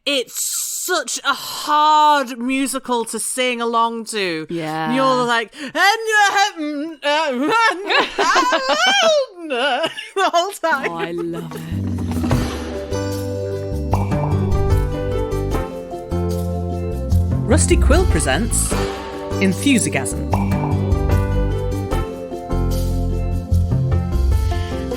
it's such a hard musical to sing along to. Yeah. And you're like, the whole time. Oh, I love it. Rusty Quill presents Enthusiasm.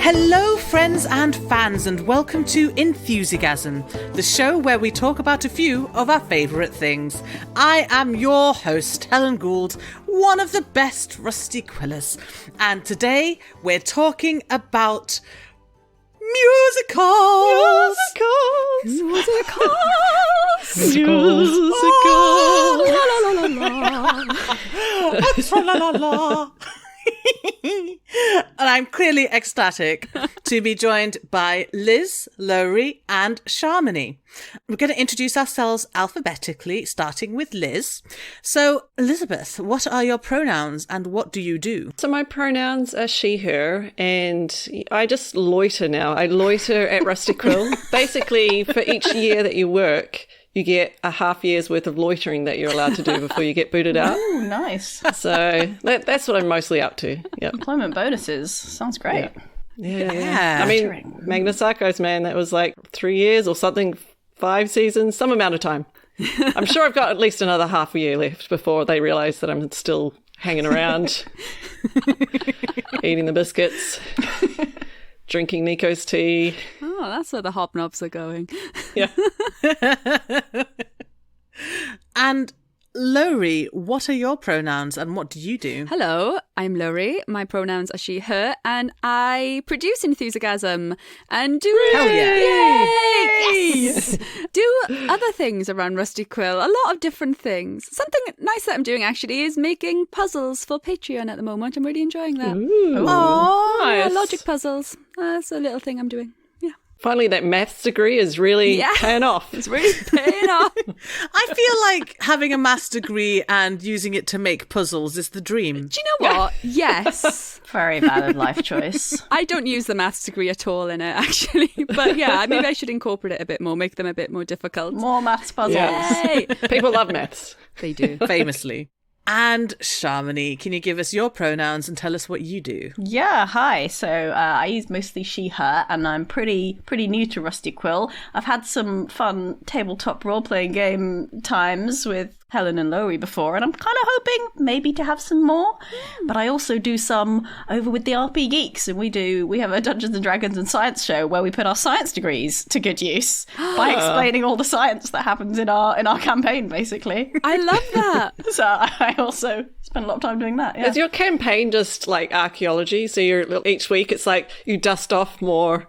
Hello, friends and fans, and welcome to Enthusiasm, the show where we talk about a few of our favourite things. I am your host, Helen Gould, one of the best Rusty Quillers, and today we're talking about musicals. Tra-la-la-la. And I'm clearly ecstatic to be joined by Liz, Lowry and Sharmini. We're going to introduce ourselves alphabetically, starting with Liz. So, Elizabeth, what are your pronouns and what do you do? So my pronouns are she, her, and I just loiter now. I loiter at Rusty Quill. Basically, for each year that you work, you get a half year's worth of loitering that you're allowed to do before you get booted out. Ooh, nice. So that's what I'm mostly up to. Yep. Employment bonuses. Sounds great. Yeah. I mean, Magna Sarkos, man, that was like 3 years or something, 5 seasons, some amount of time. I'm sure I've got at least another half a year left before they realise that I'm still hanging around, eating the biscuits, drinking Nico's tea. Oh, that's where the hobnobs are going. Yeah. And Lowry, what are your pronouns and what do you do? Hello, I'm Lowry. My pronouns are she, her, and I produce Enthusiasm and do Hell yeah. Yay! Yes! Do other things around Rusty Quill, a lot of different things. Something nice that I'm doing actually is making puzzles for Patreon at the moment. I'm really enjoying that. Ooh, nice. Logic puzzles. That's a little thing I'm doing. Finally, that maths degree is really paying off. It's really paying off. I feel like having a maths degree and using it to make puzzles is the dream. Do you know what? Yes. Very valid life choice. I don't use the maths degree at all in it, actually. But yeah, maybe I should incorporate it a bit more, make them a bit more difficult. More maths puzzles. Yay. People love maths. They do. Famously. And Sharmini, can you give us your pronouns and tell us what you do? Yeah, hi. So I use mostly she, her, and I'm pretty new to Rusty Quill. I've had some fun tabletop role-playing game times with Helen and Lowry before, and I'm kind of hoping maybe to have some more. But I also do some over with the RP Geeks, and we have a Dungeons and Dragons and science show where we put our science degrees to good use by explaining all the science that happens in our campaign, basically. I love that. So I also spend a lot of time doing that. Yeah. Is your campaign just like archaeology? So each week it's like you dust off more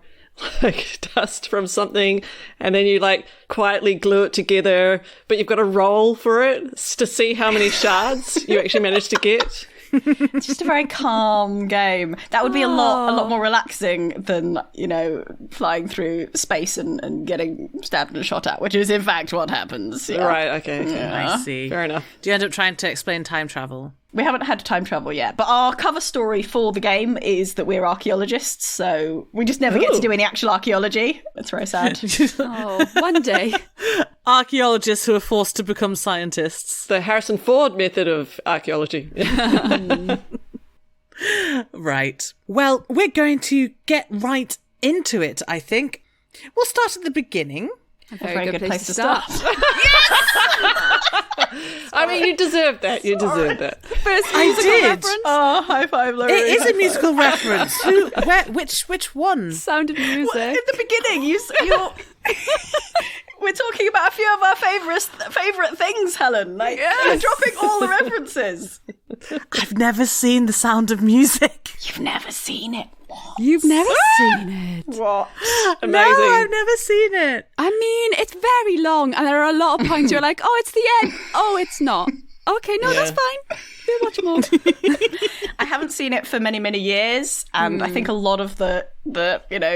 like dust from something and then you like quietly glue it together, but you've got to roll for it to see how many shards you actually managed to get. It's just a very calm game. That would be a lot more relaxing than, flying through space and getting stabbed and shot at, which is in fact what happens. Yeah. Right, okay. I see. Fair enough. Do you end up trying to explain time travel? We haven't had time travel yet, but our cover story for the game is that we're archaeologists, so we just never get to do any actual archaeology. It's very sad. Oh, one day. Archaeologists who are forced to become scientists. The Harrison Ford method of archaeology. Right. Well, we're going to get right into it, I think. We'll start at the beginning. A very good place to start. I mean, you deserve that. You deserve that. First I musical did. reference. Oh, high five, Lowry. It is a musical reference. Which one? Sound of Music. In the beginning, you're... We're talking about a few of our favourite things, Helen. Like, you're dropping all the references. I've never seen The Sound of Music. You've never seen it. You've never seen it. What? Amazing. No, I've never seen it. I mean, it's very long, and there are a lot of points you're like, oh, it's the end. Oh, it's not. Okay, no, that's fine. We'll watch more. I haven't seen it for many, many years, and I think a lot of the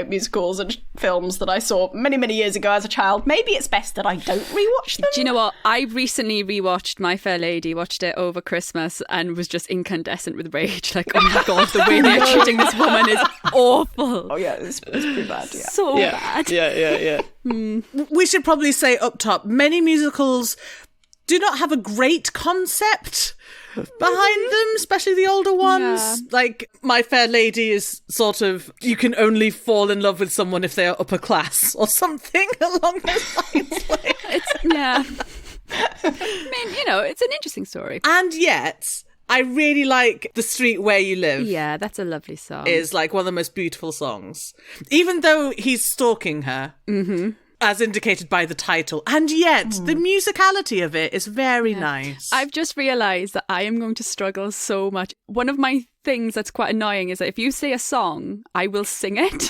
musicals and films that I saw many, many years ago as a child, maybe it's best that I don't rewatch them. Do you know what? I recently rewatched My Fair Lady, watched it over Christmas, and was just incandescent with rage. Like, oh my God, the way they're treating this woman is awful. Oh yeah, it's pretty bad. Yeah. So bad. Yeah. We should probably say up top, many musicals do not have a great concept behind them, especially the older ones. Yeah. Like, My Fair Lady is sort of, you can only fall in love with someone if they are upper class or something along those lines. Like, Yeah. I mean, it's an interesting story. and yet, I really like The Street Where You Live. Yeah, that's a lovely song. Is like one of the most beautiful songs. Even though he's stalking her. Mm-hmm. As indicated by the title. And yet, the musicality of it is very nice. I've just realised that I am going to struggle so much. One of my things that's quite annoying is that if you say a song, I will sing it.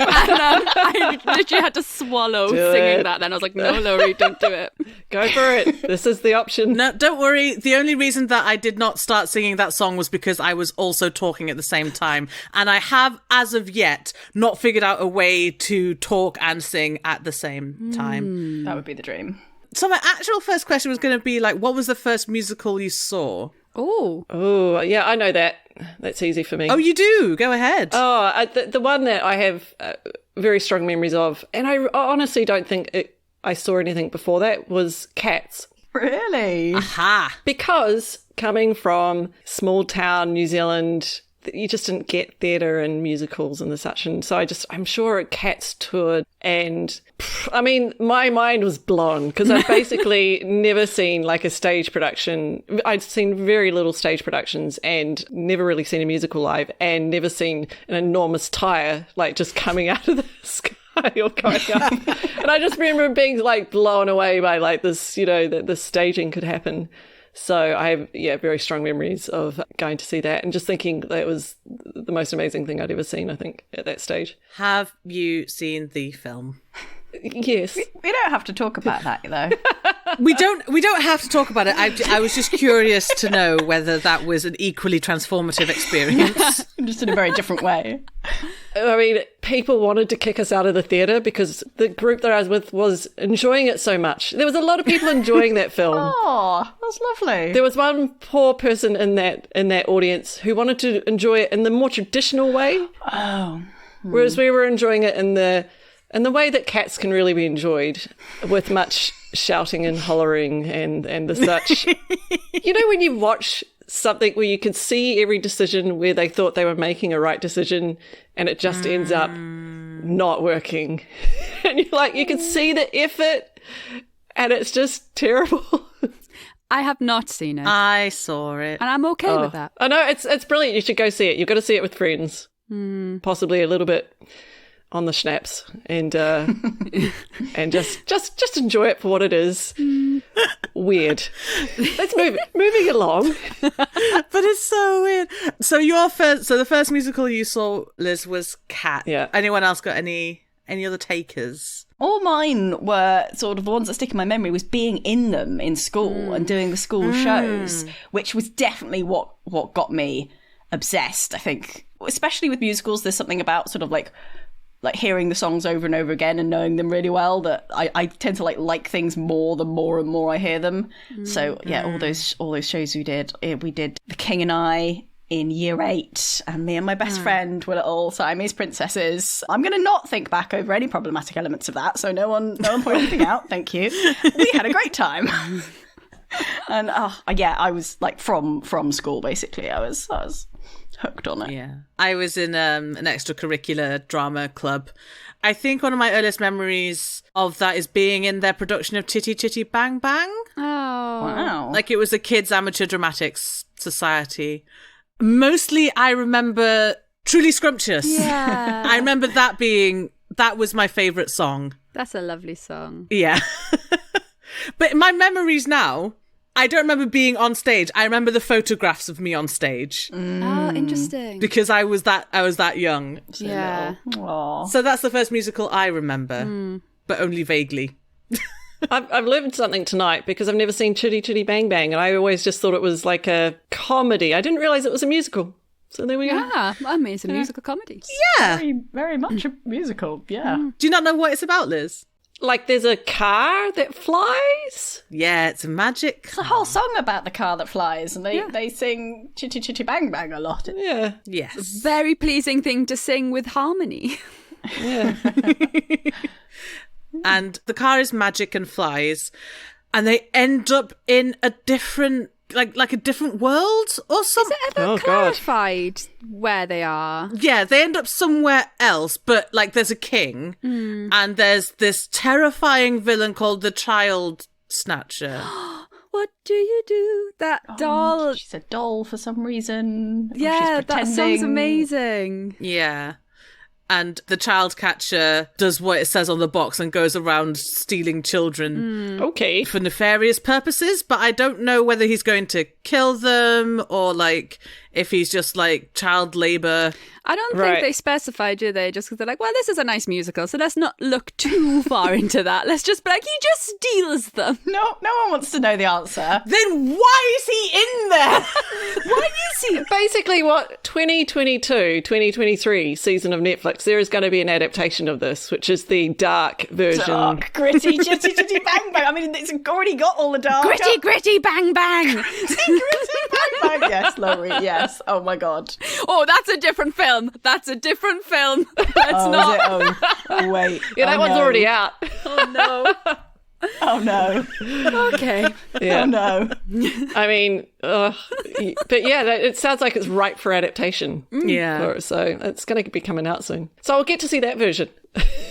And I literally had to swallow singing that. Then I was like, no, Laurie, don't do it. Go for it. This is the option. No, don't worry. The only reason that I did not start singing that song was because I was also talking at the same time. And I have, as of yet, not figured out a way to talk and sing at the same time. That would be the dream. So my actual first question was going to be like, what was the first musical you saw? Oh, yeah, I know that. That's easy for me. Oh, you do? Go ahead. Oh, the one that I have very strong memories of, and I honestly don't think I saw anything before that, was Cats. Really? Aha. Because coming from small town New Zealand, you just didn't get theatre and musicals and the such. And so I'm sure Cats toured, and I mean, my mind was blown because I'd basically never seen like a stage production. I'd seen very little stage productions and never really seen a musical live, and never seen an enormous tyre like just coming out of the sky or going up. And I just remember being like blown away by like this, that the staging could happen. So I have, very strong memories of going to see that and just thinking that it was the most amazing thing I'd ever seen, I think, at that stage. Have you seen the film? Yes. We don't have to talk about that, though. We don't have to talk about it. I was just curious to know whether that was an equally transformative experience. Just in a very different way. I mean, people wanted to kick us out of the theatre because the group that I was with was enjoying it so much. There was a lot of people enjoying that film. Oh, that's lovely. There was one poor person in that audience who wanted to enjoy it in the more traditional way. Oh. Whereas we were enjoying it in the way that Cats can really be enjoyed, with much shouting and hollering and the such. When you watch something where you can see every decision where they thought they were making a right decision and it just ends up not working. And you can see the effort and it's just terrible. I have not seen it. I saw it. And I'm okay with that. I know, it's brilliant. You should go see it. You've got to see it with friends. Possibly a little bit on the schnapps and and just enjoy it for what it is. Weird. Let's moving along. But it's so weird. So the first musical you saw, Liz, was Cat. Yeah. Anyone else got any other takers? All mine were sort of the ones that stick in my memory was being in them in school and doing the school shows, which was definitely what got me obsessed, I think. Especially with musicals, there's something about sort of like hearing the songs over and over again and knowing them really well that I tend to like things more the more and more I hear them. So yeah, all those shows we did The King and I in year 8, and me and my best friend were little Siamese princesses. I'm going to not think back over any problematic elements of that, so no one point anything out. Thank you. We had a great time. And I was like from school basically. I was hooked on it. Yeah. I was in an extracurricular drama club. I think one of my earliest memories of that is being in their production of Chitty Chitty Bang Bang. Oh. Wow. Like, it was a kids' amateur dramatics society. Mostly I remember Truly Scrumptious. Yeah. I remember that was my favourite song. That's a lovely song. Yeah. But my memories now, I don't remember being on stage. I remember the photographs of me on stage. Oh, interesting. Because I was that young. Yeah. Aww. So that's the first musical I remember, but only vaguely. I've learned something tonight because I've never seen Chitty Chitty Bang Bang, and I always just thought it was like a comedy. I didn't realise it was a musical. So there we go. Yeah, I mean, it's a musical comedy. Yeah. Very, very much a musical, yeah. Do you not know what it's about, Liz? Like there's a car that flies? Yeah, it's a magic. It's a whole song about the car that flies, and they sing Chitty Chitty Bang Bang a lot. Yeah. Yes. Very pleasing thing to sing with harmony. Yeah. And the car is magic and flies, and they end up in a different, like a different world or something. Is it ever clarified where they are? Yeah, they end up somewhere else, but like there's a king, and there's this terrifying villain called the Child Snatcher. What do you do? That doll. She's a doll for some reason. Yeah, she's that sounds amazing. Yeah. And the child catcher does what it says on the box and goes around stealing children Okay. for nefarious purposes, but I don't know whether he's going to kill them or like if he's just like child labor. I don't think they specify, do they? Just because they're like, well, this is a nice musical, so let's not look too far into that. Let's just be like, he just steals them. No one wants to know the answer. Then why is he in there? Why is he? Basically, what 2022, 2023 season of Netflix, there is going to be an adaptation of this, which is the dark version. Dark, gritty, Chitty Chitty Bang Bang. I mean, it's already got all the dark. Gritty, bang, bang. Gritty Bang Bang. Yes, Laurie, yes. Oh my God. Oh, that's a different film. That's a different film. That's not. Is it? Oh, wait. Yeah, that one's already out. Oh, no. Oh no. Okay. Yeah. Oh no. I mean, but yeah, it sounds like it's ripe for adaptation. Yeah. So it's going to be coming out soon. So I'll get to see that version.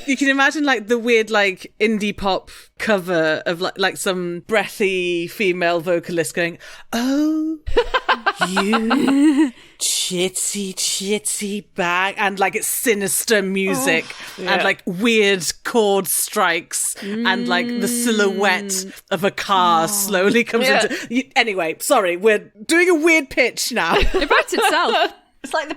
You can imagine like the weird like indie pop cover of like some breathy female vocalist going, "Oh, you chitty bang," and like it's sinister music and like weird chord strikes and like the silhouette of a car slowly comes into. Anyway, sorry, we're doing a weird pitch now. It writes itself. It's like the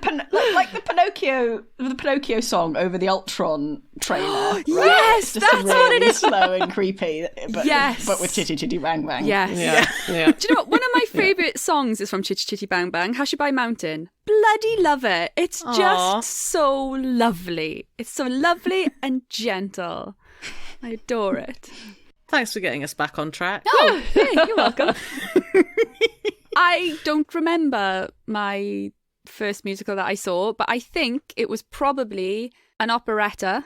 Pinocchio song over the Ultron trailer. Right? Yes, Just that's really what it is. Slow and creepy, but Yes. but with Chitty Chitty Bang Bang. Yes. Yeah. Do you know what? One of my favourite songs is from Chitty Chitty Bang Bang, Hushabye Mountain. Bloody love it. It's just so lovely. It's so lovely and gentle. I adore it. Thanks for getting us back on track. Oh, hey, you're welcome. I don't remember my first musical that I saw, but I think it was probably an operetta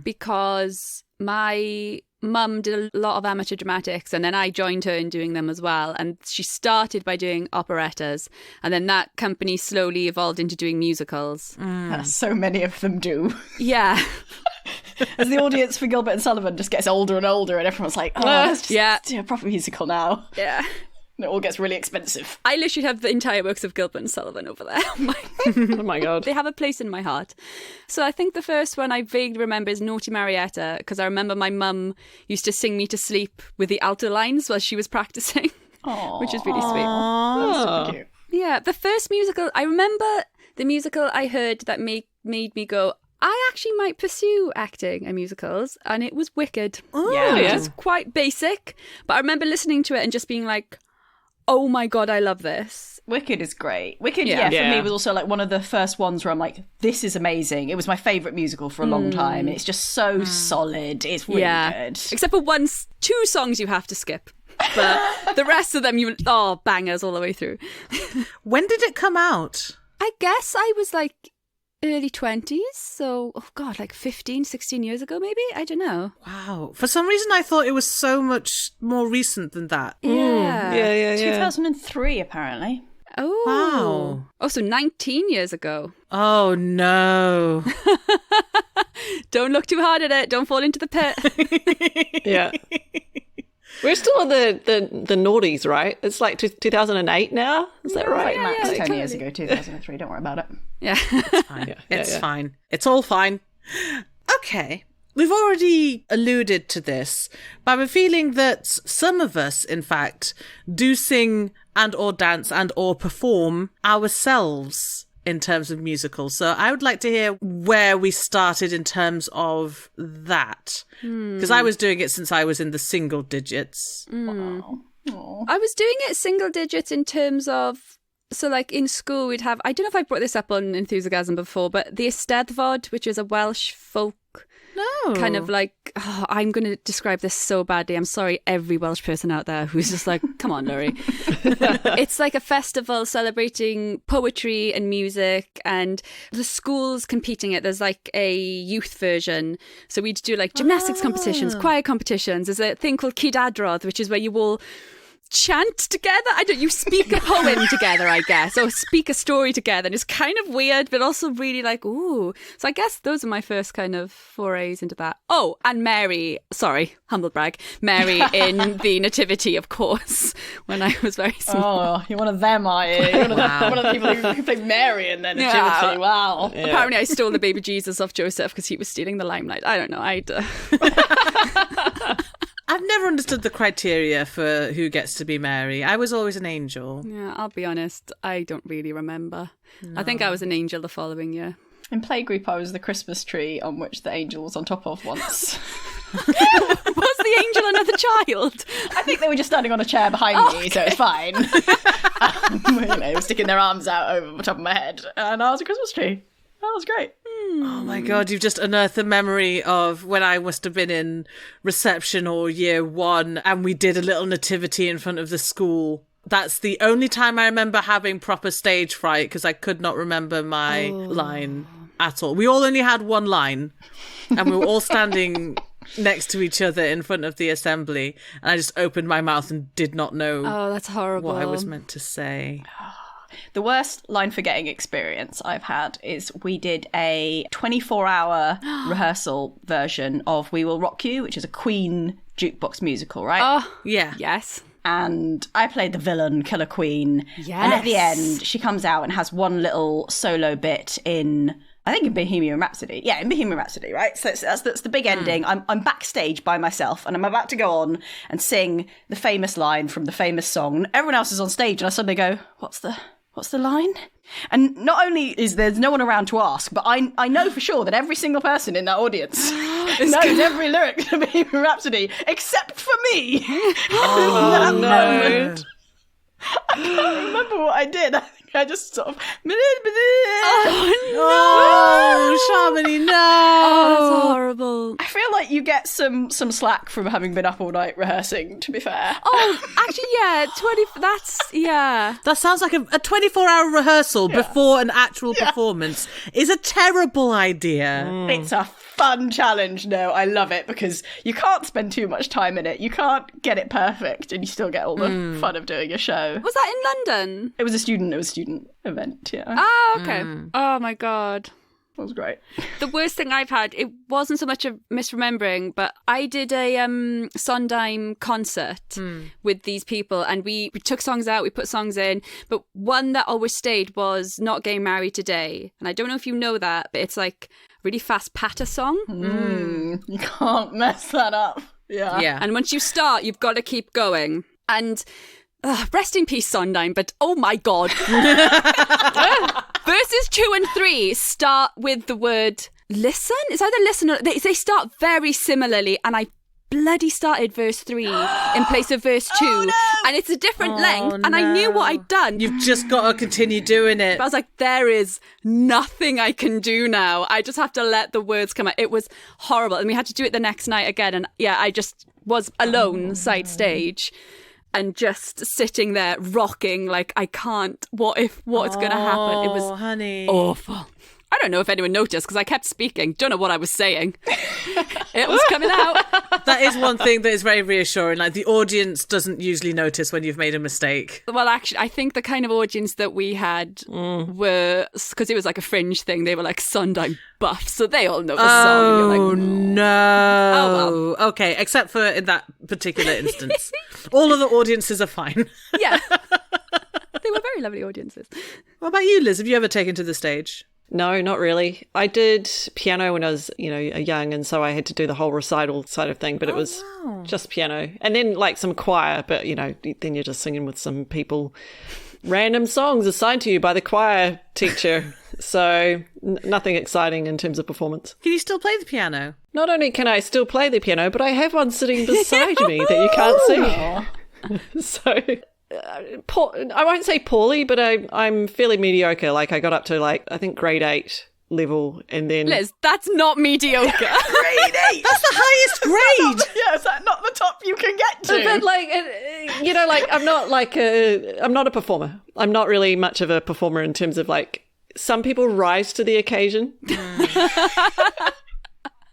because my mum did a lot of amateur dramatics and then I joined her in doing them as well, and she started by doing operettas and then that company slowly evolved into doing musicals. So many of them do. Yeah. As the audience for Gilbert and Sullivan just gets older and older and everyone's like, oh, let's just do a proper musical now. Yeah. And it all gets really expensive. I literally have the entire works of Gilbert and Sullivan over there. Oh my God. They have a place in my heart. So I think the first one I vaguely remember is Naughty Marietta, because I remember my mum used to sing me to sleep with the alto lines while she was practicing, which is really sweet. That's super cute. Yeah, the first musical, I remember the musical I heard that made me go, I actually might pursue acting and musicals, and it was Wicked. Which is quite basic, but I remember listening to it and just being like, oh my God, I love this. Wicked is great. Wicked, for me was also like one of the first ones where I'm like, this is amazing. It was my favourite musical for a long time. It's just so solid. It's really good. Except for two songs you have to skip. But the rest of them, bangers all the way through. When did it come out? I guess I was like early 20s, so like 15, 16 years ago maybe, I don't know. Wow, for some reason I thought it was so much more recent than that. Yeah. 2003 apparently. Oh wow. Oh, so 19 years ago. Oh no. Don't look too hard at it, don't fall into the pit. Yeah. We're still in the noughties, right? It's like 2008 now. Is that right? Max 10 years ago, 2003. Don't worry about it. Yeah. It's fine. It's fine. It's all fine. Okay. We've already alluded to this, but I have a feeling that some of us, in fact, do sing and or dance and or perform ourselves in terms of musicals. So I would like to hear where we started in terms of that. Because I was doing it since I was in the single digits. Wow. I was doing it single digits in terms of, so like in school we'd have, I don't know if I've brought this up on Enthusiasm before, but the Eisteddfod, which is a Welsh folk kind of like, I'm going to describe this so badly. I'm sorry, every Welsh person out there who's just like, come on, Laurie. It's like a festival celebrating poetry and music, and the schools competing it. There's like a youth version. So we'd do like gymnastics competitions, choir competitions. There's a thing called Cydadrodd, which is where you all chant together. You speak a poem together, I guess, or speak a story together, and it's kind of weird but also really like, ooh. So I guess those are my first kind of forays into that. Oh, and Mary, sorry, humble brag, Mary in the Nativity, of course, when I was very small. Oh, you're one of them, are you? You're one of the people who played Mary in the Nativity. Wow. Yeah. Apparently I stole the baby Jesus off Joseph because he was stealing the limelight. I don't know. I've never understood the criteria for who gets to be Mary. I was always an angel. Yeah, I'll be honest, I don't really remember. No. I think I was an angel the following year. In playgroup, I was the Christmas tree on which the angel was on top of once. Was the angel another child? I think they were just standing on a chair behind me, so it's fine. They were sticking their arms out over the top of my head, and I was a Christmas tree. That was great. Oh my God, you've just unearthed a memory of when I must have been in reception or year one and we did a little nativity in front of the school. That's the only time I remember having proper stage fright because I could not remember my line at all. We all only had one line and we were all standing next to each other in front of the assembly, and I just opened my mouth and did not know that's horrible. what I was meant to say. The worst line forgetting experience I've had is we did a 24-hour rehearsal version of We Will Rock You, which is a Queen jukebox musical, right? Oh, yeah. Yes. And I played the villain, Killer Queen. Yes. And at the end, she comes out and has one little solo bit in, I think, in Bohemian Rhapsody. Yeah, in Bohemian Rhapsody, right? So that's the big ending. I'm backstage by myself and I'm about to go on and sing the famous line from the famous song. Everyone else is on stage and I suddenly go, What's the line? And not only is there's no one around to ask, but I know for sure that every single person in that audience knows every lyric to Bohemian Rhapsody except for me. Oh, no. I can't remember what I did. I think I just sort of... Shamini, no! Oh, that's horrible. I feel like you get some slack from having been up all night rehearsing, to be fair. Oh, actually, yeah, That sounds like a 24-hour rehearsal before an actual performance is a terrible idea. It's a fun challenge. No, I love it because you can't spend too much time in it. You can't get it perfect and you still get all the fun of doing a show. Was that in London? It was a student event, yeah. Oh, okay. Oh my God. That was great. The worst thing I've had, it wasn't so much of misremembering, but I did a Sondheim concert with these people, and we took songs out, we put songs in, but one that always stayed was Not Getting Married Today. And I don't know if you know that, but it's like a really fast patter song. You can't mess that up. Yeah. And once you start, you've got to keep going. And rest in peace, Sondheim, but oh my God. Verses 2 and 3 start with the word listen. It's either listen or... They start very similarly, and I bloody started verse 3 in place of verse 2. Oh, no! And it's a different length, and I knew what I'd done. You've just got to continue doing it. But I was like, there is nothing I can do now. I just have to let the words come out. It was horrible. And we had to do it the next night again. And yeah, I just was alone side stage. And just sitting there rocking like I can't. What's going to happen? It was honey. awful. I don't know if anyone noticed because I kept speaking. Don't know what I was saying. It was coming out. That is one thing that is very reassuring. Like, the audience doesn't usually notice when you've made a mistake. Well, actually, I think the kind of audience that we had were, because it was like a fringe thing, they were like Sondheim buffs, so they all know the song. And you're like, Oh, no. Oh, well. Okay, except for in that particular instance. All of the audiences are fine. Yeah. They were very lovely audiences. What about you, Liz? Have you ever taken to the stage? No, not really. I did piano when I was, young, and so I had to do the whole recital side of thing, but it was just piano. And then like some choir, but then you're just singing with some people. Random songs assigned to you by the choir teacher. So nothing exciting in terms of performance. Can you still play the piano? Not only can I still play the piano, but I have one sitting beside me that you can't see. So I won't say poorly, but I'm fairly mediocre. Like I got up to like, I think grade 8 level, and then Liz, that's not mediocre. Grade 8. That's the highest grade. Yeah, is that not the top you can get to? But like, you know, like I'm not a performer. I'm not really much of a performer in terms of like, some people rise to the occasion.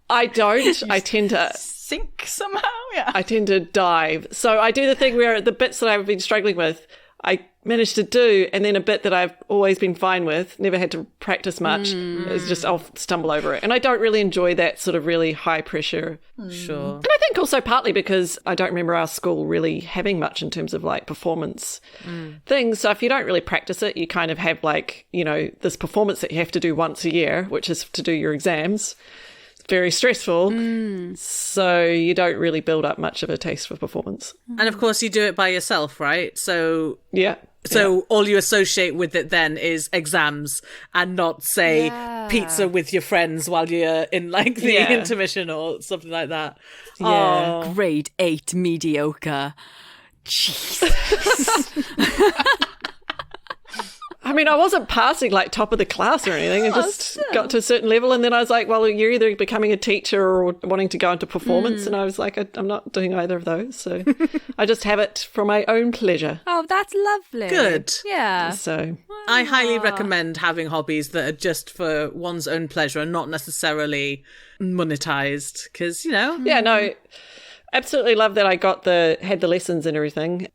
I don't. I tend to sink somehow. Yeah. I tend to dive. So I do the thing where the bits that I've been struggling with, I managed to do, and then a bit that I've always been fine with, never had to practice much, is just I'll stumble over it. And I don't really enjoy that sort of really high pressure. Sure. And I think also partly because I don't remember our school really having much in terms of like performance things. So if you don't really practice it, you kind of have like, you know, this performance that you have to do once a year, which is to do your exams. Very stressful, so you don't really build up much of a taste for performance. And of course you do it by yourself, right? So Yeah. So all you associate with it then is exams and not, say, pizza with your friends while you're in like the intermission or something like that. Yeah. Oh. Grade 8 mediocre. Jesus. I mean, I wasn't passing like top of the class or anything. I just got to a certain level, and then I was like, well, you're either becoming a teacher or wanting to go into performance. And I was like, I'm not doing either of those. So I just have it for my own pleasure. Oh, that's lovely. Good. Yeah. So I highly recommend having hobbies that are just for one's own pleasure and not necessarily monetized, because, you know. yeah, no, absolutely love that I had the lessons and everything.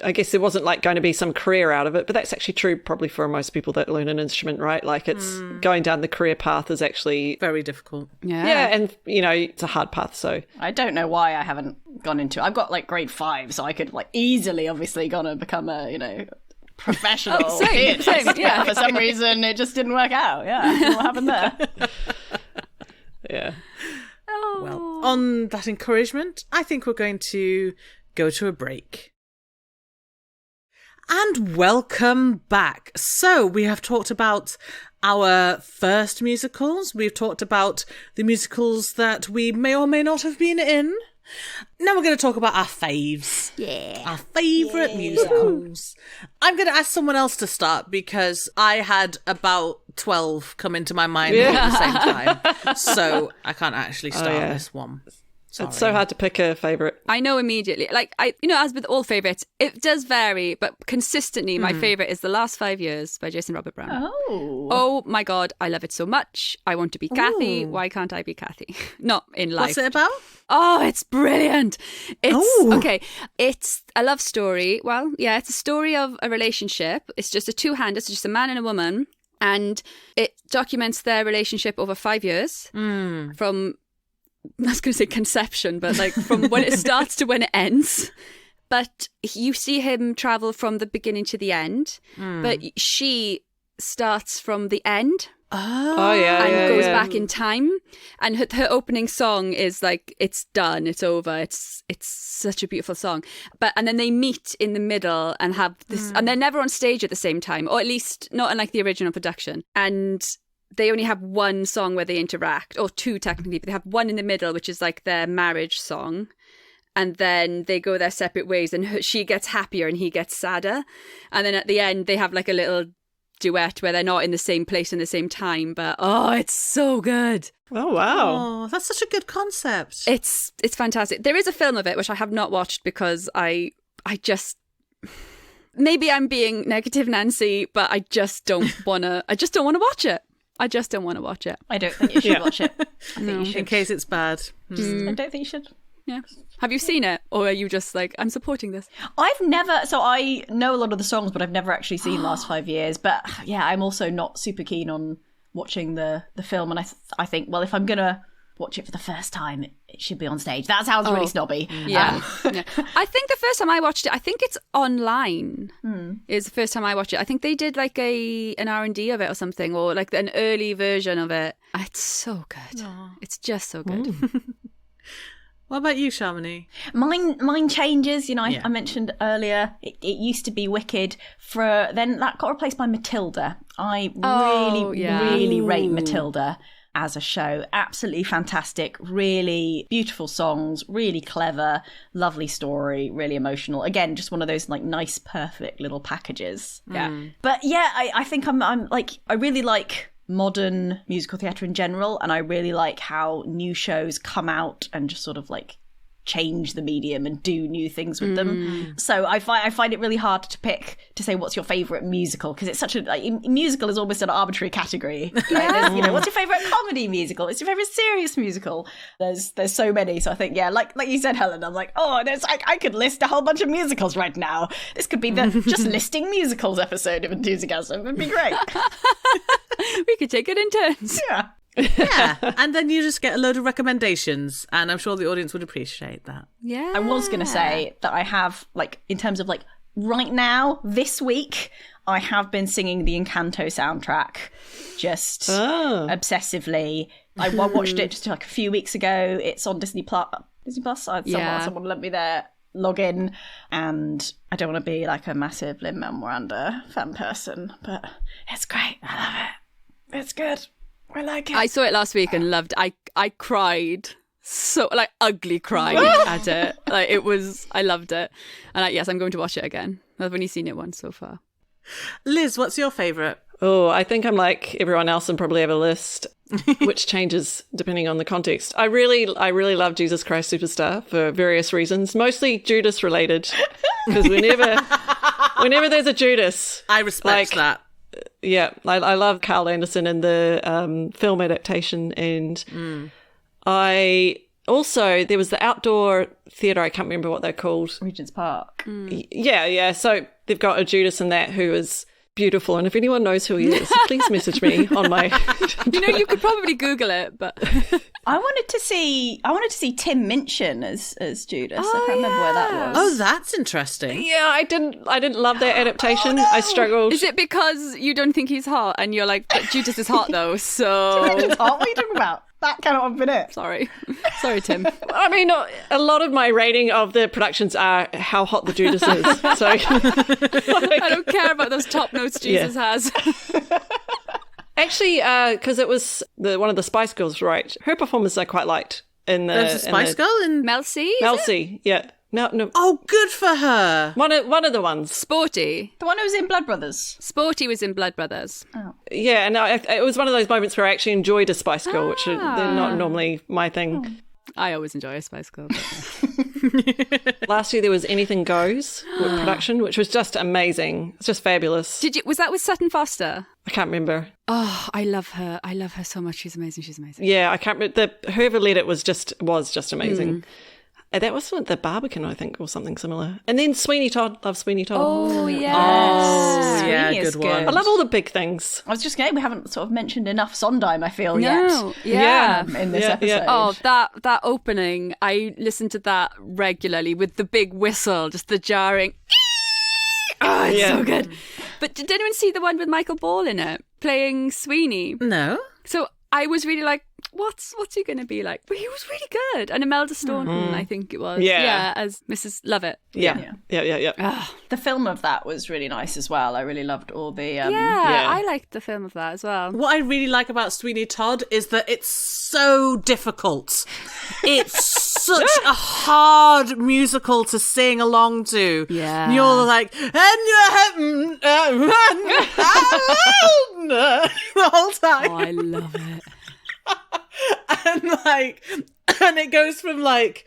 I guess there wasn't like going to be some career out of it, but that's actually true probably for most people that learn an instrument, right? Like it's going down the career path is actually Very difficult. yeah, and you know, it's a hard path. So I don't know why I haven't gone into it. I've got like grade 5, so I could like easily obviously gonna become a, you know, professional. Same, yeah. For some reason it just didn't work out. Yeah. I don't know what happened there? yeah. Well, on that encouragement, I think we're going to go to a break. And welcome back. So we have talked about our first musicals. We've talked about the musicals that we may or may not have been in. Now we're going to talk about our faves. Yeah. Our favourite musicals. I'm going to ask someone else to start because I had about 12 come into my mind all at the same time. So I can't actually start this one. Sorry. It's so hard to pick a favourite. I know immediately. Like, as with all favourites, it does vary, but consistently, my favourite is The Last 5 Years by Jason Robert Brown. Oh my God, I love it so much. I want to be Kathy. Why can't I be Kathy? Not in life. What's it about? Oh, it's brilliant. Okay. It's a love story. Well, yeah, it's a story of a relationship. It's just a two-hander. It's just a man and a woman. And it documents their relationship over 5 years from, I was going to say conception, but like from when it starts to when it ends. But you see him travel from the beginning to the end. But she starts from the end. Oh yeah, and goes back in time. And her opening song is like, it's done, it's over. It's such a beautiful song. And then they meet in the middle and have this, and they're never on stage at the same time, or at least not in like the original production. And they only have one song where they interact, or two technically, but they have one in the middle, which is like their marriage song. And then they go their separate ways, and she gets happier and he gets sadder. And then at the end, they have like a little duet where they're not in the same place in the same time, but it's so good. Oh wow. Oh, that's such a good concept. It's fantastic. There is a film of it which I have not watched because I just, maybe I'm being negative Nancy, but I just don't want to watch it. I just don't want to watch it. I don't think you should watch it. I think you should. In case it's bad. I don't think you should. Yeah. Have you seen it? Or are you just like, I'm supporting this? I know a lot of the songs, but I've never actually seen Last 5 Years. But yeah, I'm also not super keen on watching the film. And I think, well, if I'm going to watch it for the first time, it should be on stage. That sounds really snobby. Yeah. Yeah. I think the first time I watched it, I think it's online is the first time I watched it. I think they did like an R&D of it or something, or like an early version of it. It's so good. Aww. It's just so good. What about you, Shamini? Mine changes. You know, I mentioned earlier, it used to be Wicked. Then that got replaced by Matilda. I really rate Matilda as a show. Absolutely fantastic. Really beautiful songs. Really clever. Lovely story. Really emotional. Again, just one of those like nice, perfect little packages. Yeah. But yeah, I think I'm like, I really like modern musical theatre in general, and I really like how new shows come out and just sort of like change the medium and do new things with them. So I find it really hard to say what's your favourite musical, because it's such a musical is almost an arbitrary category. Right? There's, you know, what's your favourite comedy musical? What's your favourite serious musical? There's so many. So I think like you said, Helen, I'm like, I could list a whole bunch of musicals right now. This could be the just listing musicals episode of Enthusiasm. It'd be great. We could take it in turns. Yeah. Yeah, and then you just get a load of recommendations, and I'm sure the audience would appreciate that. Yeah. I was going to say that I have, like, in terms of, like, right now, this week, I have been singing the Encanto soundtrack just obsessively. I watched it just like a few weeks ago. It's on Disney Plus. Someone let me there log in, and I don't want to be like a massive Lin-Manuel Miranda fan person, but it's great. I love it. It's good. I like it. I saw it last week and loved it. I cried so, like, ugly crying at it. Like, I loved it. And yes, I'm going to watch it again. I've only seen it once so far. Liz, what's your favourite? Oh, I think I'm like everyone else and probably have a list which changes depending on the context. I really love Jesus Christ Superstar for various reasons, mostly Judas related, because whenever there's a Judas, I respect that. Yeah, I love Carl Anderson and the film adaptation, and I also, there was the outdoor theatre, I can't remember what they're called. Regent's Park. Yeah, so they've got a Judas in that who is beautiful, and if anyone knows who he is, please message me on my... You could probably Google it, but... I wanted to see Tim Minchin as Judas. I can't remember where that was. Oh, that's interesting. Yeah, I didn't love that adaptation. Oh, no. I struggled. Is it because you don't think he's hot and you're like, but Judas is hot though, so... Judas is hot? What are you talking about? That cannot have been it. Sorry, Tim. I mean, a lot of my rating of the productions are how hot the Judas is. So I don't care about those top notes Jesus has. Actually, because it was one of the Spice Girls, right? Her performance I quite liked. There's a Spice Girl in Mel C. Yeah. No. Oh, good for her. One of the ones. Sporty. The one who was in Blood Brothers. Sporty was in Blood Brothers. Oh. Yeah, and it was one of those moments where I actually enjoyed a Spice Girl, which they're not normally my thing. Oh. I always enjoy a Spice Girl. Last year there was Anything Goes with production, which was just amazing. It's just fabulous. Was that with Sutton Foster? I can't remember. Oh, I love her. I love her so much. She's amazing. Yeah, I can't remember. Whoever led it was just amazing. That was the Barbican, I think, or something similar. And then Sweeney Todd. Love Sweeney Todd. Oh, yes. Oh, yeah, Sweeney is good one. I love all the big things. I was just going, we haven't sort of mentioned enough Sondheim, I feel, No, yet. yeah. In this episode. Yeah. Oh, that opening, I listen to that regularly with the big whistle, just the jarring. Oh, it's so good. But did anyone see the one with Michael Ball in it, playing Sweeney? No. So I was really like, what's he going to be like? But he was really good. And Imelda Staunton, I think it was. Yeah, as Mrs. Lovett. Yeah. The film of that was really nice as well. I really loved all the... I liked the film of that as well. What I really like about Sweeney Todd is that it's so difficult. It's such a hard musical to sing along to. Yeah. And you're like, the whole time. Oh, I love it. And it goes from like,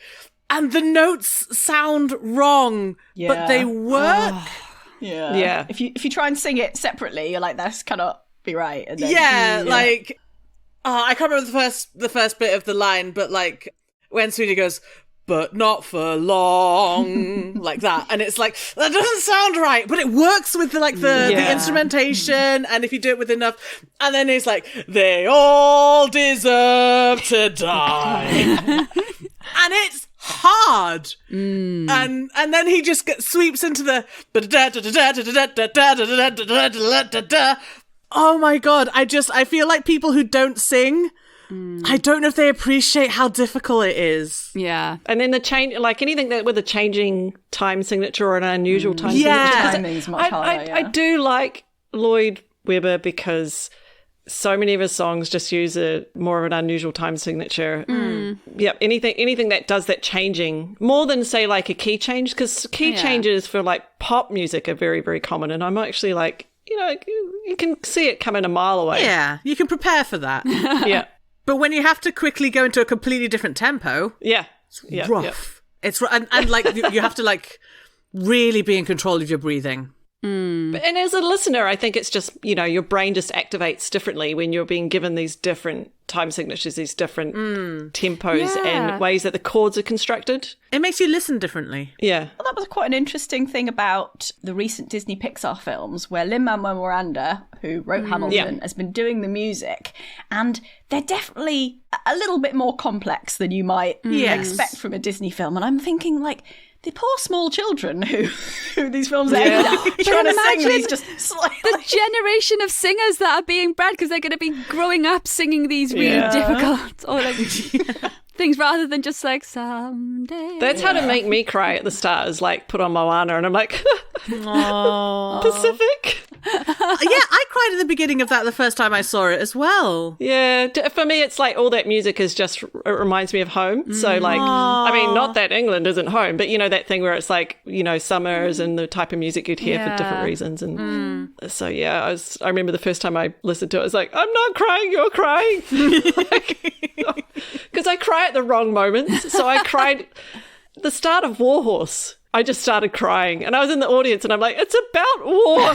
and the notes sound wrong, but they work. Yeah. If you try and sing it separately, you're like, this cannot be right. And then, like, I can't remember the first bit of the line, but like when Sweeney goes, but not for long, like that. And it's like, that doesn't sound right, but it works with the instrumentation, and if you do it with enough. And then it's like, they all deserve to die. And it's hard. And then he just sweeps into the... Oh my God, I feel like people who don't sing I don't know if they appreciate how difficult it is. Yeah. And then the change, like anything that with a changing time signature or an unusual time Yeah. signature. Timing's much harder, I do like Lloyd Webber because so many of his songs just use a more of an unusual time signature. Yeah, anything that does that changing more than say like a key change, because key changes for like pop music are very, very common. And I'm actually like, you can see it coming a mile away. Yeah, you can prepare for that. Yeah. But when you have to quickly go into a completely different tempo, Yeah. it's rough. It's and like you have to like really be in control of your breathing. And as a listener, I think it's just, your brain just activates differently when you're being given these different time signatures, these different tempos and ways that the chords are constructed. It makes you listen differently. Yeah. Well, that was quite an interesting thing about the recent Disney Pixar films where Lin-Manuel Miranda, who wrote Hamilton, has been doing the music, and they're definitely a little bit more complex than you might expect from a Disney film. And I'm thinking, like, the poor small children who these films are aimed at, trying to sing these just slightly. The generation of singers that are being bred, because they're going to be growing up singing these really difficult or like things rather than just like someday. That's how to make me cry at the start, is like put on Moana and I'm like, Pacific. I cried at the beginning of that the first time I saw it as well. Yeah, for me, it's like all that music is just, it reminds me of home. So like, I mean, not that England isn't home, but that thing where it's like, summers and the type of music you'd hear for different reasons. And so, I remember the first time I listened to it, I was like, I'm not crying, you're crying. Because I cry at the wrong moments. So I cried the start of Warhorse. I just started crying and I was in the audience and I'm like, it's about war.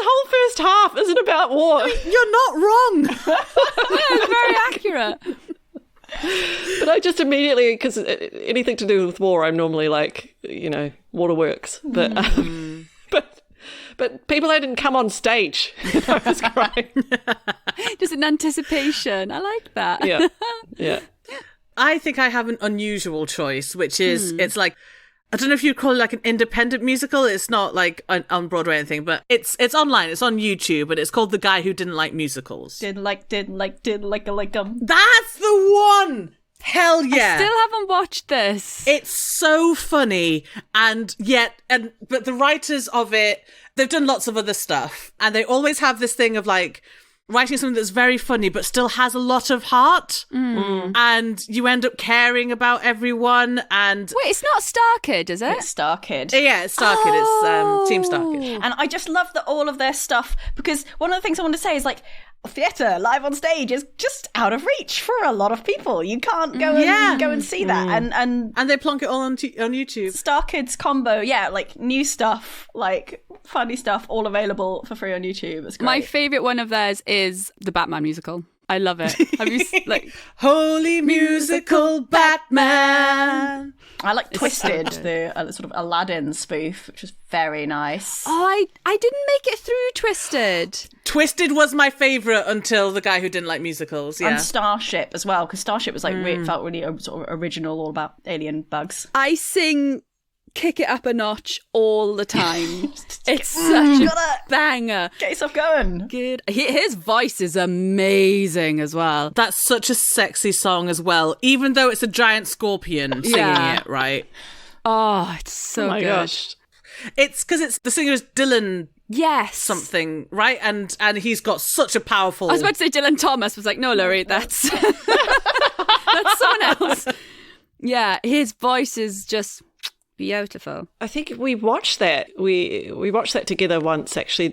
whole first half isn't about war. You're not wrong. It's very accurate. But I just immediately, because anything to do with war, I'm normally like, waterworks. But but people that didn't come on stage, I was crying. Just in anticipation. I like that. Yeah. I think I have an unusual choice, which is, it's like, I don't know if you'd call it like an independent musical. It's not like on Broadway or anything, but it's online. It's on YouTube, and it's called The Guy Who Didn't Like Musicals. Did like That's the one! Hell yeah! I still haven't watched this. It's so funny, but the writers of it, they've done lots of other stuff, and they always have this thing of like writing something that's very funny but still has a lot of heart, and you end up caring about everyone. And wait, it's not Star Kid, is it? It's Star Kid. Yeah, it's Star Kid. It's Team Star Kid. And I just love that all of their stuff, because one of the things I want to say is like, theatre live on stage is just out of reach for a lot of people. You can't go and see that. And they plonk it all on YouTube. Star Kids combo, like new stuff, like funny stuff, all available for free on YouTube. It's great. My favourite one of theirs is the Batman musical. I love it. Have you Holy Musical Batman? I like Twisted, the sort of Aladdin spoof, which was very nice. Oh, I didn't make it through Twisted. Twisted was my favourite until The Guy Who Didn't Like Musicals, yeah. And Starship as well, because Starship was like felt really sort of original, all about alien bugs. I sing Kick It Up a Notch all the time. It's such a banger. Get yourself going. Good. His voice is amazing as well. That's such a sexy song as well, even though it's a giant scorpion singing it, right? Oh, it's so good. Gosh. It's because the singer is Dylan something, right? And he's got such a powerful... I was about to say Dylan Thomas. I was like, no, Laurie, that's... that's someone else. Yeah, his voice is just... beautiful. I think we watched that. We watched that together once, actually.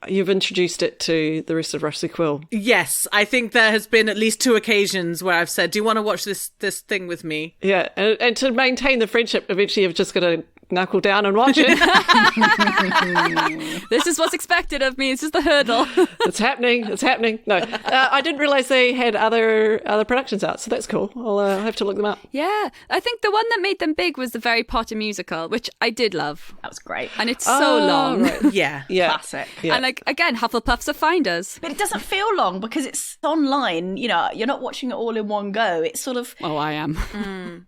You've introduced it to the rest of Rusty Quill. Yes, I think there has been at least 2 occasions where I've said, do you want to watch this thing with me? Yeah, and to maintain the friendship, eventually you've just got to knuckle down and watch it. This is what's expected of me. It's just a hurdle. It's happening. No, I didn't realise they had other productions out, so that's cool. I'll have to look them up. Yeah, I think the one that made them big was the Very Potter musical, which I did love. That was great. And it's so long. Right. Yeah. Classic. Yeah. And like, again, Hufflepuffs are finders. But it doesn't feel long because it's online. You're not watching it all in one go. It's sort of... Oh, I am.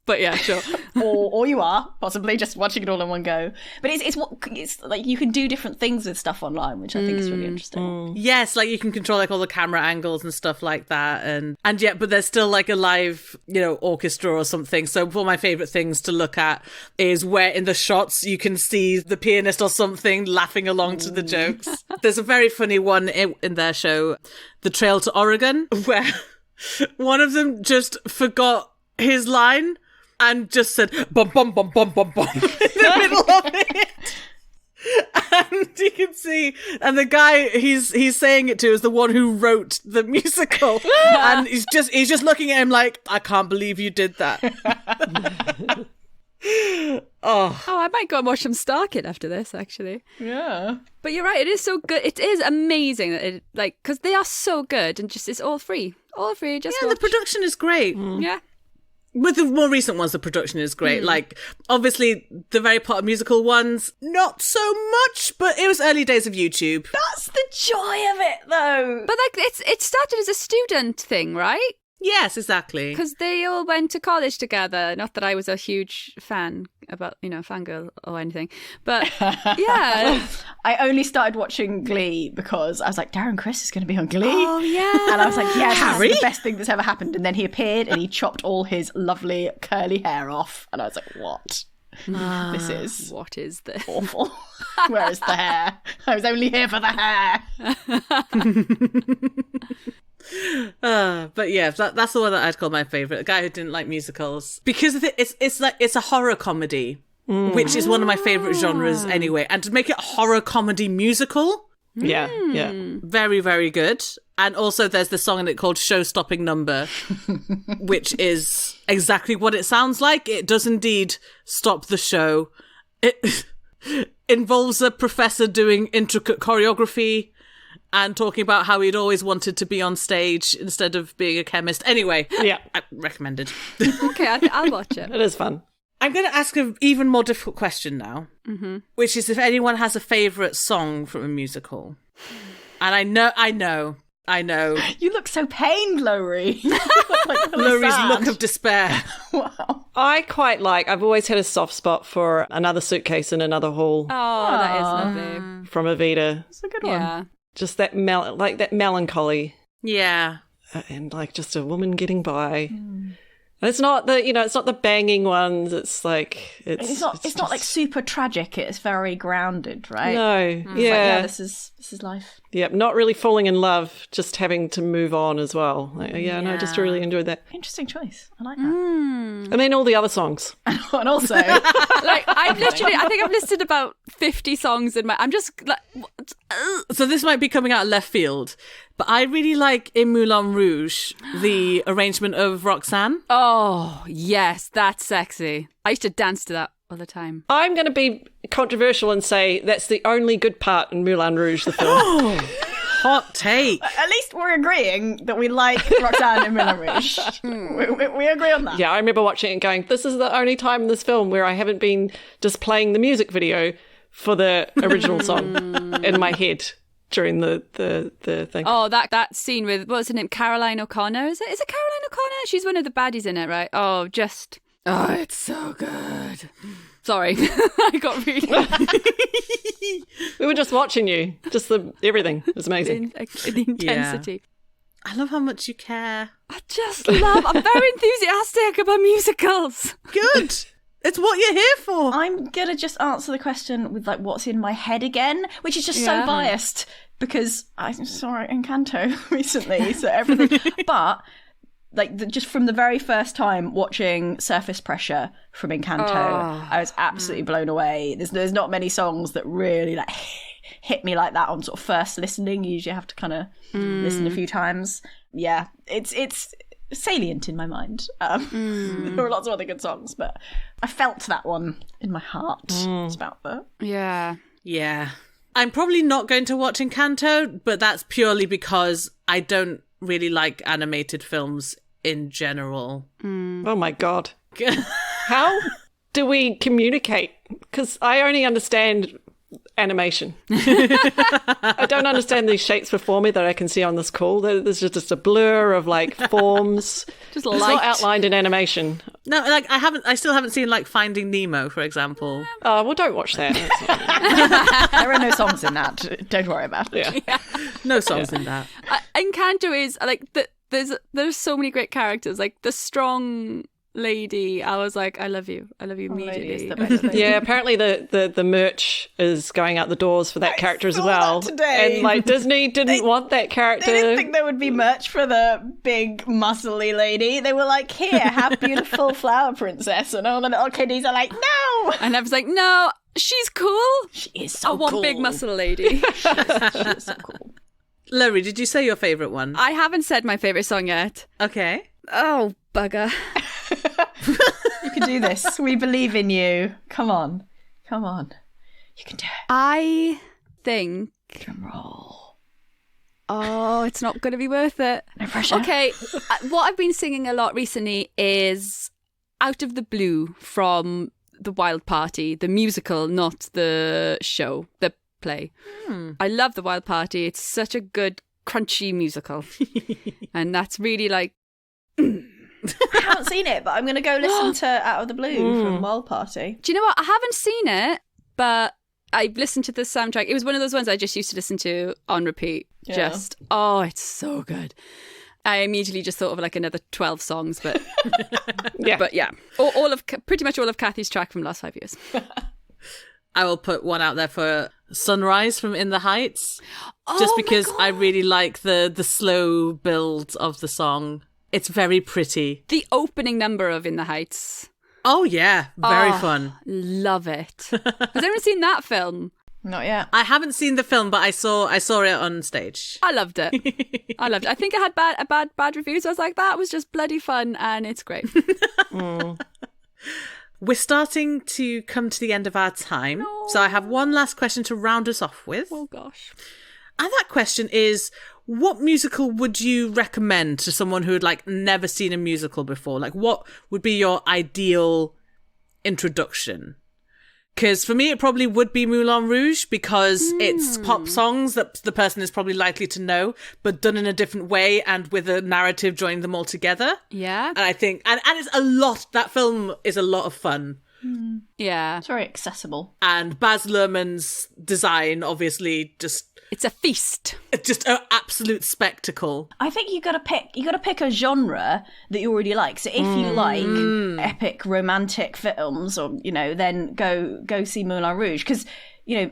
But yeah, sure. or you are possibly just watching it all in one go. But it's like you can do different things with stuff online, which I think is really interesting. Yes, like you can control like all the camera angles and stuff like that, and yet, but there's still like a live, orchestra or something. So one of my favorite things to look at is where in the shots you can see the pianist or something laughing along to the jokes. There's a very funny one in their show, The Trail to Oregon, where one of them just forgot his line and just said bum bum bum bum bum bum in the middle of it. And you can see, and the guy he's saying it to is the one who wrote the musical, and he's just looking at him like, I can't believe you did that. Oh, I might go and watch some Starkid after this, actually. Yeah. But you're right, it is so good. It is amazing that it, like, because they are so good, and just it's all free. Just yeah, watch. the production is great. Yeah. With the more recent ones, the production is great. Like, obviously, the very Potter musical ones, not so much, but it was early days of YouTube. That's the joy of it, though. But like, it started as a student thing, right? Yes, exactly. Because they all went to college together. Not that I was a huge fan fangirl or anything. But yeah. I only started watching Glee because I was like, Darren Criss is going to be on Glee. Oh, yeah. And I was like, yes, Harry? this is the best thing that's ever happened. And then he appeared and he chopped all his lovely curly hair off. And I was like, what? This is What is this? awful. Where is the hair? I was only here for the hair. But yeah, that's the one that I'd call my favourite. A guy who didn't like musicals. Because it's a horror comedy, which is one of my favourite genres anyway. And to make it a horror comedy musical, Yeah. very, very good. And also there's the song in it called Show-Stopping Number, which is exactly what it sounds like. It does indeed stop the show. It involves a professor doing intricate choreography and talking about how he'd always wanted to be on stage instead of being a chemist. Anyway, Yeah. I recommended. Okay, I'll watch it. It is fun. I'm going to ask an even more difficult question now, which is if anyone has a favourite song from a musical. And I know. You look so pained, Lowry. Lurie's look of despair. Wow. I've always had a soft spot for Another Suitcase in Another Hall Oh, that is lovely. from Evita. It's a good one. Yeah. Just that melancholy Yeah. and like just a woman getting by. And it's not the banging ones. It's like It's not like super tragic. It's very grounded, right? No, It's like, yeah, this is life. Yep, not really falling in love, just having to move on as well. Like, no, I just really enjoyed that. Interesting choice. I like that. And then all the other songs. And also, Like I think I've listed about 50 songs in my. I'm just like, So this might be coming out of left field, but I really like in Moulin Rouge the arrangement of Roxanne. oh yes, that's sexy. I used to dance to that all the time. I'm going to be controversial and say that's the only good part in Moulin Rouge, the film. Hot take. at least we're agreeing that we like Roxanne and Moulin Rouge. We agree on that. Yeah, I remember watching it and going, this is the only time in this film where I haven't been just playing the music video for the original song in my head during the thing. Oh, that scene with what's her name, Caroline O'Connor. Is it Caroline O'Connor? She's one of the baddies in it, right? Oh, it's so good. Sorry, I got really We were just watching you. Just everything. It was amazing. the intensity. I love how much you care. I'm very enthusiastic about musicals. Good. It's what you're here for. I'm gonna just answer the question with like what's in my head again, which is just Yeah. so biased because I saw Encanto recently, so everything. But like just from the very first time watching Surface Pressure from Encanto, I was absolutely blown away. There's not many songs that really like hit me like that on sort of first listening. You usually have to kind of listen a few times. Yeah, it's salient in my mind. There were lots of other good songs, but I felt that one in my heart. It's about that. Yeah. Yeah. I'm probably not going to watch Encanto, but that's purely because I don't really like animated films in general. Oh my God. How do we communicate? Because I only understand animation. I don't understand these shapes before me that I can see on this call. There's just a blur of like forms. Just It's light. not outlined in animation. No, like I still haven't seen like Finding Nemo, for example. Oh, well, don't watch that. There are no songs in that. Don't worry about it. Yeah. No songs in that. Encanto is like there's so many great characters. Like the strong lady, I was like, I love you immediately. Is the best thing. Yeah, apparently the merch is going out the doors for that character as saw well. that today. And like Disney didn't want that character. They didn't think there would be merch for the big muscly lady. They were like, here, have beautiful flower princess. And all the little kiddies are like, no. And I was like, no, she's cool. She is so I want cool. big muscle lady. She is so cool. Laurie, did you say your favourite one? I haven't said my favourite song yet. Okay. Oh, bugger. You can do this. We believe in you. Come on. You can do it. I think... Drum roll. Oh, it's not going to be worth it. No pressure. Okay, what I've been singing a lot recently is Out of the Blue from The Wild Party, the musical, not the show, the play. I love The Wild Party. It's such a good, crunchy musical. And that's really like... I haven't seen it, but I'm going to go listen to Out of the Blue from Wild Party. Do you know what? I haven't seen it, but I've listened to the soundtrack. It was one of those ones I just used to listen to on repeat. Yeah. It's so good. I immediately just thought of like another 12 songs, but Yeah. But yeah, pretty much all of Kathy's track from the last 5 years. I will put one out there for Sunrise from In the Heights, Oh just my because God. I really like the slow build of the song. It's very pretty. The opening number of In the Heights. Oh yeah, very Oh, fun. Love it. Has anyone seen that film? Not yet. I haven't seen the film, but I saw it on stage. I loved it. I think it had bad reviews. I was like, that was just bloody fun, and it's great. We're starting to come to the end of our time, so I have one last question to round us off with. Oh gosh. And that question is, what musical would you recommend to someone who had like never seen a musical before? Like, what would be your ideal introduction? Because for me, it probably would be Moulin Rouge, because it's pop songs that the person is probably likely to know, but done in a different way and with a narrative joining them all together. Yeah. And I think, and it's a lot, that film is a lot of fun. Yeah. It's very accessible. And Baz Luhrmann's design, obviously, It's a feast. it's just an absolute spectacle. I think you got to pick a genre that you already like. So if you like epic romantic films, or then go see Moulin Rouge, because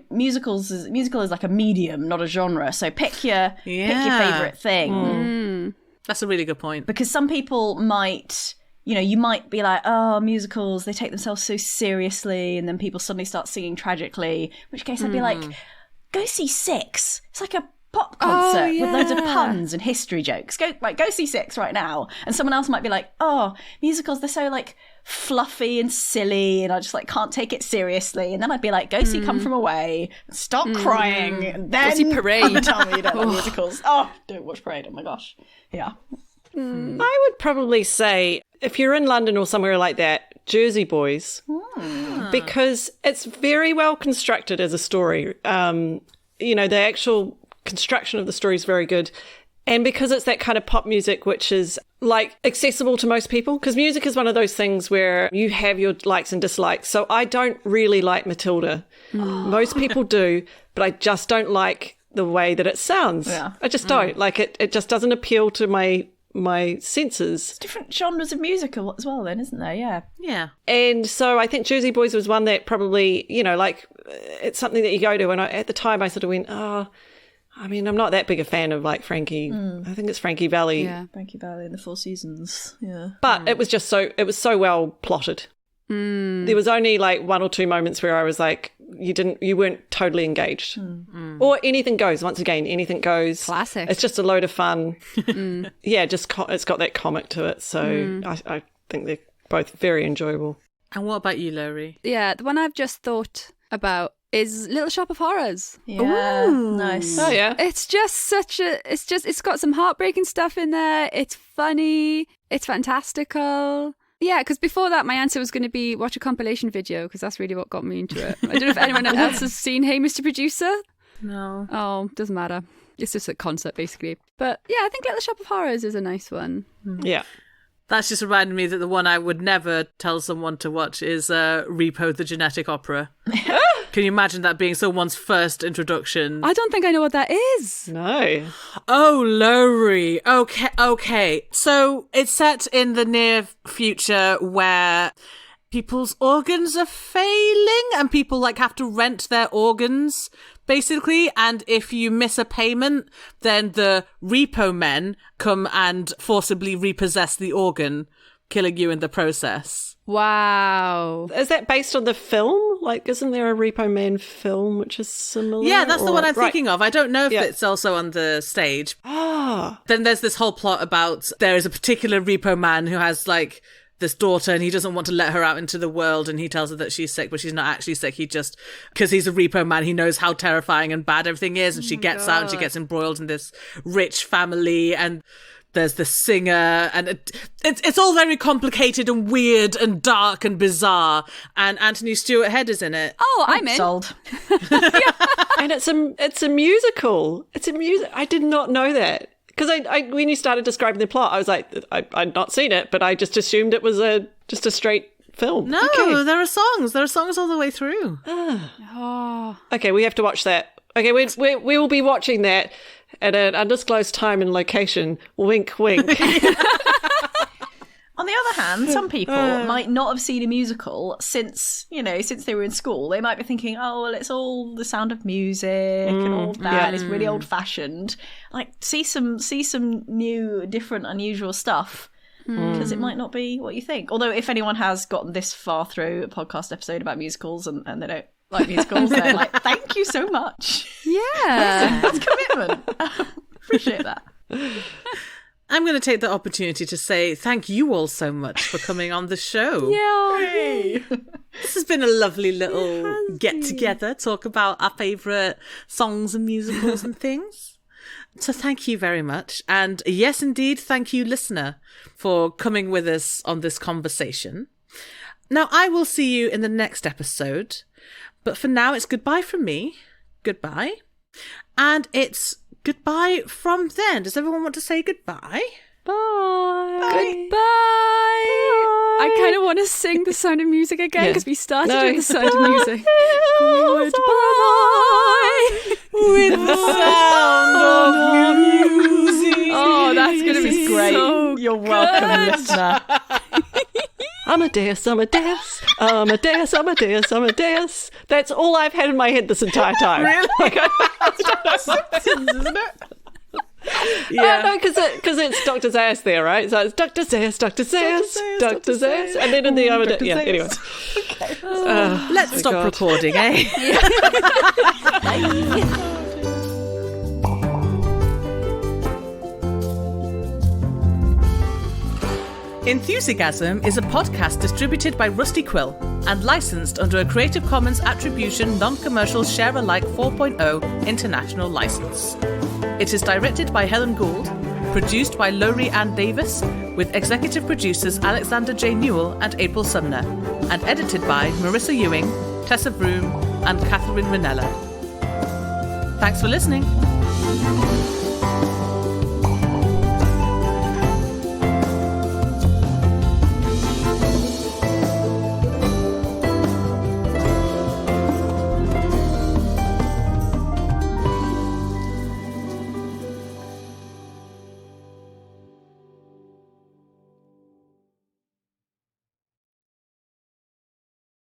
musical is like a medium, not a genre. So pick your favorite thing. That's a really good point. Because some people might, you might be like, oh, musicals, they take themselves so seriously, and then people suddenly start singing tragically, in which case I'd be like, go see Six. It's like a pop concert with loads of puns and history jokes. Go see Six right now. And someone else might be like, oh, musicals, they're so like fluffy and silly, and I just like can't take it seriously. And then I'd be like, go see Come From Away, stop crying, and then Go see Parade. tell me you don't like musicals. Oh, don't watch Parade. Oh my gosh. Yeah. I would probably say, if you're in London or somewhere like that, Jersey Boys, because it's very well constructed as a story. The actual construction of the story is very good. And because it's that kind of pop music, which is like accessible to most people, because music is one of those things where you have your likes and dislikes. So I don't really like Matilda. Most people do, but I just don't like the way that it sounds. Yeah. I just don't. Like it just doesn't appeal to my senses. Different genres of music as well then, isn't there? Yeah. Yeah. And so I think Jersey Boys was one that probably, it's something that you go to. And at the time I sort of went, I'm not that big a fan of like Frankie. I think it's Frankie Valli. Yeah. Frankie Valli and the Four Seasons. Yeah. But it was so well plotted. There was only like one or two moments where I was like, you weren't totally engaged. Or Anything Goes. Once again, Anything Goes. Classic. It's just a load of fun. Yeah, it's got that comic to it. So I think they're both very enjoyable. And what about you, Laurie? Yeah, the one I've just thought about is Little Shop of Horrors. Yeah. Nice. Oh yeah. It's just it's got some heartbreaking stuff in there. It's funny. It's fantastical. Yeah, because before that, my answer was going to be watch a compilation video, because that's really what got me into it. I don't know if anyone else has seen Hey Mr. Producer. No. Oh, doesn't matter. It's just a concept, basically. But yeah, I think Little Shop of Horrors is a nice one. Yeah. That's just reminded me that the one I would never tell someone to watch is Repo the Genetic Opera. Can you imagine that being someone's first introduction? I don't think I know what that is. No. Oh, Lowry. Okay. So it's set in the near future where people's organs are failing and people like have to rent their organs, basically. And if you miss a payment, then the repo men come and forcibly repossess the organ, killing you in the process. Wow. Is that based on the film? Like, isn't there a Repo Man film which is similar? Yeah, that's the one I'm Right. thinking of. I don't know if it's also on the stage. Ah. Then there's this whole plot about there is a particular repo man who has like this daughter and he doesn't want to let her out into the world, and he tells her that she's sick, but she's not actually sick. He just, because he's a repo man, he knows how terrifying and bad everything is, and she gets out and she gets embroiled in this rich family, and there's the singer, and it's all very complicated and weird and dark and bizarre, and Anthony Stewart Head is in it. Oh, I'm in. Sold. And it's a musical. It's a music. I did not know that. Because I when you started describing the plot, I was like, I'd not seen it, but I just assumed it was just a straight film. No, Okay. there are songs. There are songs all the way through. Oh. Okay, we have to watch that. Okay, we will be watching that at an undisclosed time and location. Wink, wink. On the other hand, some people might not have seen a musical since they were in school. They might be thinking, oh, well, it's all The Sound of Music and all that. yeah. It's really old-fashioned. Like, see some new, different, unusual stuff. Because it might not be what you think. Although, if anyone has gotten this far through a podcast episode about musicals and they don't like musicals, then like, thank you so much. Yeah. That's commitment. Appreciate that. I'm going to take the opportunity to say thank you all so much for coming on the show. Yeah. This has been a lovely little get-together, talk about our favourite songs and musicals and things. So thank you very much. And yes, indeed, thank you, listener, for coming with us on this conversation. Now, I will see you in the next episode. But for now, it's goodbye from me. Goodbye. And it's goodbye from then. Does everyone want to say goodbye? Bye. Goodbye. I kind of want to sing The Sound of Music again because we started with The Sound of Music. Goodbye. With the sound of music. Oh, that's going to be Great. so You're welcome, listener. Amadeus, Amadeus, Amadeus, Amadeus, Amadeus. That's all I've had in my head this entire time. Really? Isn't it? Yeah, no, because it's Dr. Zayas there, right? So it's Dr. Zayas, Dr. Zayas, Dr. Zayas, and then in the Amadeus. Yeah, anyway. Okay. Let's stop God. recording, eh? Enthusiasm is a podcast distributed by Rusty Quill and licensed under a Creative Commons Attribution Non-Commercial Share-alike 4.0 international license. It is directed by Helen Gould, produced by Lowry Ann Davis, with executive producers Alexander J. Newell and April Sumner, and edited by Marissa Ewing, Tessa Vroom, and Catherine Ranella. Thanks for listening.